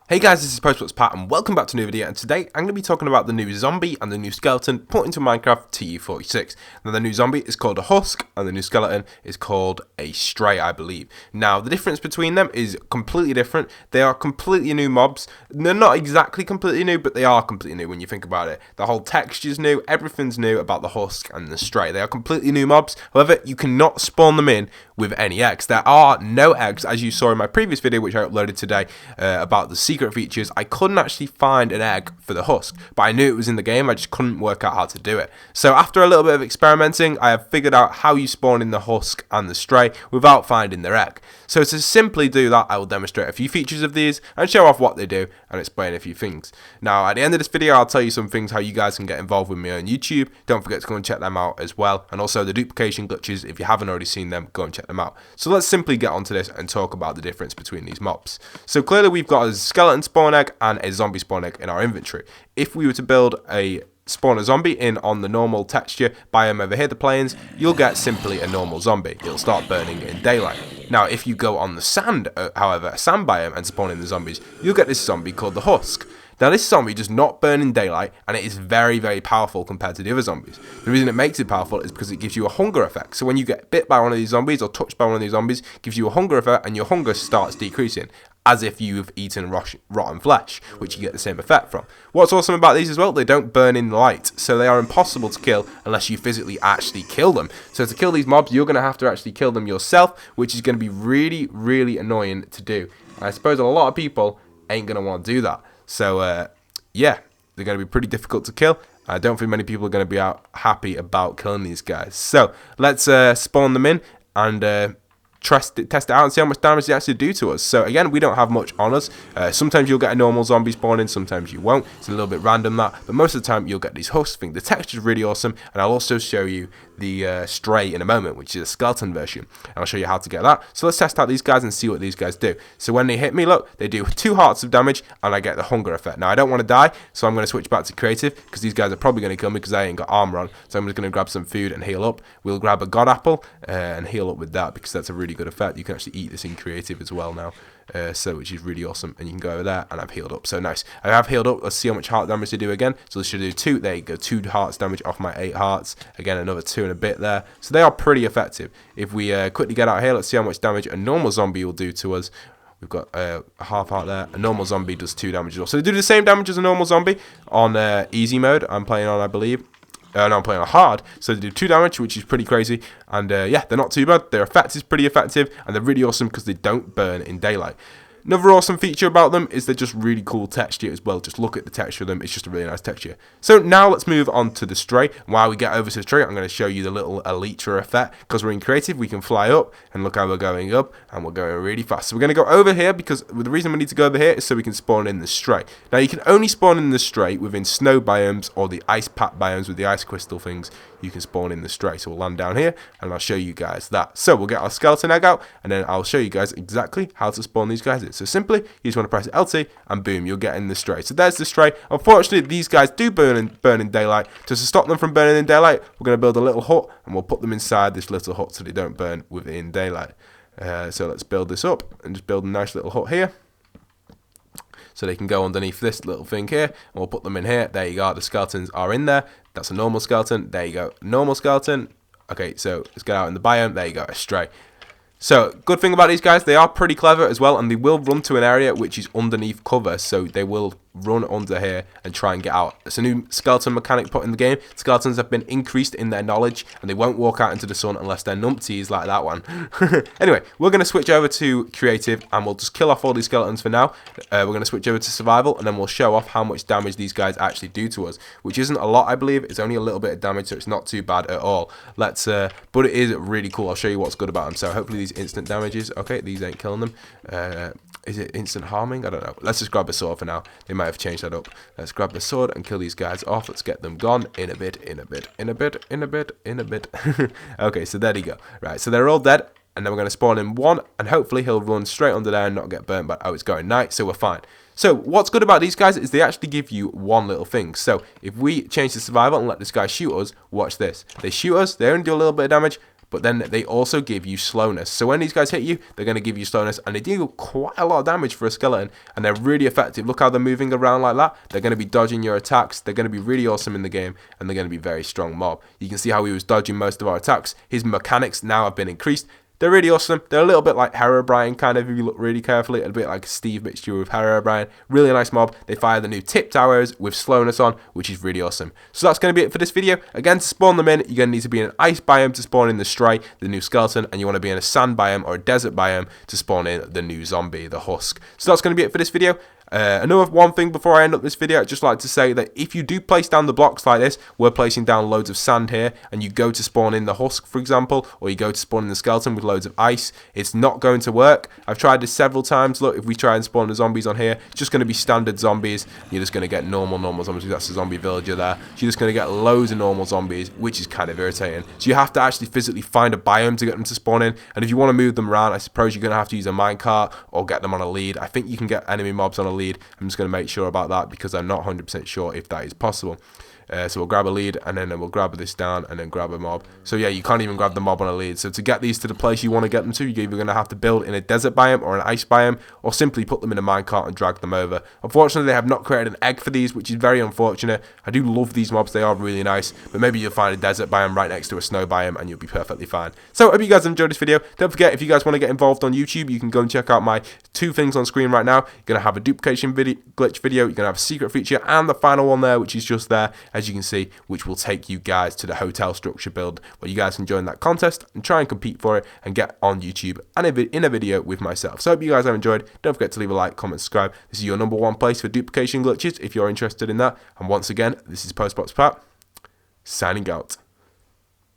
Hey guys, this is postboxpat and welcome back to a new video, and today I'm going to be talking about the new zombie and the new skeleton put into Minecraft TU46. Now the new zombie is called a Husk and the new skeleton is called a Stray, I believe. Now the difference between them is completely different. They are completely new mobs. They're not exactly completely new, but they are completely new when you think about it. The whole texture's new, everything's new about the Husk and the Stray. They are completely new mobs. However, you cannot spawn them in with any eggs. There are no eggs, as you saw in my previous video which I uploaded today about the secret features. I couldn't actually find an egg for the Husk, but I knew it was in the game. I just couldn't work out how to do it. So after a little bit of experimenting, I have figured out how you spawn in the Husk and the Stray without finding their egg. So to simply do that, I will demonstrate a few features of these and show off what they do and explain a few things. Now at the end of this video, I'll tell you some things how you guys can get involved with me on YouTube. Don't forget to go and check them out as well, and also the duplication glitches. If you haven't already seen them, go and check them out. So let's simply get onto this and talk about the difference between these mobs. So clearly we've got a skeleton spawn egg and a zombie spawn egg in our inventory. If we were to build a spawn a zombie in on the normal texture biome over here, the plains, you'll get simply a normal zombie. It'll start burning in daylight. Now if you go on the sand, however, a sand biome, and spawn in the zombies, you'll get this zombie called the Husk. Now this zombie does not burn in daylight, and it is very, very powerful compared to the other zombies. The reason it makes it powerful is because it gives you a hunger effect. So when you get bit by one of these zombies or touched by one of these zombies, it gives you a hunger effect, and your hunger starts decreasing, as if you've eaten rotten flesh, which you get the same effect from. What's awesome about these as well, they don't burn in light, so they are impossible to kill unless you physically actually kill them. So to kill these mobs, you're going to have to actually kill them yourself, which is going to be really, really annoying to do. And I suppose a lot of people ain't going to want to do that. So, yeah, they're going to be pretty difficult to kill. I don't think many people are going to be happy about killing these guys. So let's spawn them in and test it out and see how much damage they actually do to us. So again, we don't have much on us. Sometimes you'll get a normal zombie spawn in, sometimes you won't. It's a little bit random that, but most of the time you'll get these Husks. I think the texture is really awesome, and I'll also show you the Stray in a moment, which is a skeleton version, and I'll show you how to get that. So let's test out these guys and see what these guys do. So when they hit me, look, they do 2 hearts of damage, and I get the hunger effect. Now I don't want to die, so I'm going to switch back to creative, because these guys are probably going to kill me because I ain't got armor on. So I'm just going to grab some food and heal up. We'll grab a god apple and heal up with that, because that's a really good effect. You can actually eat this in creative as well now, so which is really awesome. And you can go over there, and I've healed up, so nice. I have healed up. Let's see how much heart damage they do again. So this should do 2. There you go, 2 hearts damage off my 8 hearts. Again, another 2 and a bit there. So they are pretty effective. If we quickly get out here, let's see how much damage a normal zombie will do to us. We've got a half heart there. A normal zombie does 2 damage as well. So they do the same damage as a normal zombie on easy mode. I'm playing on, I believe. No, I'm playing on hard, so they do 2 damage, which is pretty crazy. And yeah, they're not too bad. Their effect is pretty effective, and they're really awesome because they don't burn in daylight. Another awesome feature about them is they're just really cool texture as well. Just look at the texture of them. It's just a really nice texture. So now let's move on to the Stray. While we get over to the Stray, I'm going to show you the little elytra effect. Because we're in creative, we can fly up, and look how we're going up, and we're going really fast. So we're going to go over here, because the reason we need to go over here is so we can spawn in the Stray. Now you can only spawn in the Stray within snow biomes or the ice pack biomes with the ice crystal things. You can spawn in the Stray. So we'll land down here, and I'll show you guys that. So we'll get our skeleton egg out, and then I'll show you guys exactly how to spawn these guys in. So simply, you just want to press LT, and boom, you'll get in the Stray. So there's the Stray. Unfortunately, these guys do burn in daylight. Just to stop them from burning in daylight, we're going to build a little hut, and we'll put them inside this little hut so they don't burn within daylight. So let's build this up, and just build a nice little hut here. So they can go underneath this little thing here, and we'll put them in here. There you go, the skeletons are in there. That's a normal skeleton. There you go, normal skeleton. Okay, so let's get out in the biome. There you go, a Stray. So, good thing about these guys, they are pretty clever as well, and they will run to an area which is underneath cover, so they will run under here and try and get out. It's a new skeleton mechanic put in the game. Skeletons have been increased in their knowledge, and they won't walk out into the sun unless they're numpties like that one. Anyway, we're going to switch over to creative, and we'll just kill off all these skeletons for now. We're going to switch over to survival, and then we'll show off how much damage these guys actually do to us, which isn't a lot, I believe. It's only a little bit of damage, so it's not too bad at all. But it is really cool. I'll show you what's good about them. So hopefully these instant damages. Okay, these ain't killing them. Is it instant harming? I don't know. Let's just grab a sword for now. They might have changed that up. Let's grab the sword and kill these guys off. Let's get them gone in a bit, in a bit, in a bit, in a bit, in a bit. Okay, so there you go. Right, so they're all dead. And then we're going to spawn in one, and hopefully he'll run straight under there and not get burnt. But oh, it's going night, so we're fine. So what's good about these guys is they actually give you one little thing. So if we change the survival and let this guy shoot us, watch this. They shoot us, they only do a little bit of damage, but then they also give you slowness. So when these guys hit you, they're going to give you slowness, and they deal quite a lot of damage for a skeleton, and they're really effective. Look how they're moving around like that. They're going to be dodging your attacks. They're going to be really awesome in the game, and they're going to be very strong mob. You can see how he was dodging most of our attacks. His mechanics now have been increased. They're really awesome. They're a little bit like Herobrine, kind of, if you look really carefully. A bit like Steve mixture with Herobrine. Really nice mob. They fire the new tipped arrows with slowness on, which is really awesome. So that's going to be it for this video. Again, to spawn them in, you're going to need to be in an ice biome to spawn in the Stray, the new skeleton, and you want to be in a sand biome or a desert biome to spawn in the new zombie, the Husk. So that's going to be it for this video. Another one thing before I end up this video, I'd just like to say that if you do place down the blocks like this, we're placing down loads of sand here, and you go to spawn in the Husk, for example, or you go to spawn in the skeleton with loads of ice, it's not going to work. I've tried this several times. Look, if we try and spawn the zombies on here, it's just going to be standard zombies. You're just going to get normal zombies. That's a zombie villager there. So you're just going to get loads of normal zombies, which is kind of irritating. So you have to actually physically find a biome to get them to spawn in, and if you want to move them around, I suppose you're going to have to use a minecart or get them on a lead. I think you can get enemy mobs on a lead. I'm just going to make sure about that because I'm not 100% sure if that is possible. So we'll grab a lead, and then we'll grab this down, and then grab a mob. So yeah, you can't even grab the mob on a lead. So to get these to the place you want to get them to, you're either going to have to build in a desert biome or an ice biome, or simply put them in a minecart and drag them over. Unfortunately, they have not created an egg for these, which is very unfortunate. I do love these mobs. They are really nice, but maybe you'll find a desert biome right next to a snow biome, and you'll be perfectly fine. So I hope you guys enjoyed this video. Don't forget, if you guys want to get involved on YouTube, you can go and check out my 2 things on screen right now. You're going to have a duplication glitch video. You're going to have a secret feature, and the final one there, which is just there, as you can see, which will take you guys to the hotel structure build, where you guys can join that contest and try and compete for it and get on YouTube and in a video with myself. So I hope you guys have enjoyed. Don't forget to leave a like, comment, subscribe. This is your #1 place for duplication glitches if you're interested in that. And once again, this is postboxpat signing out.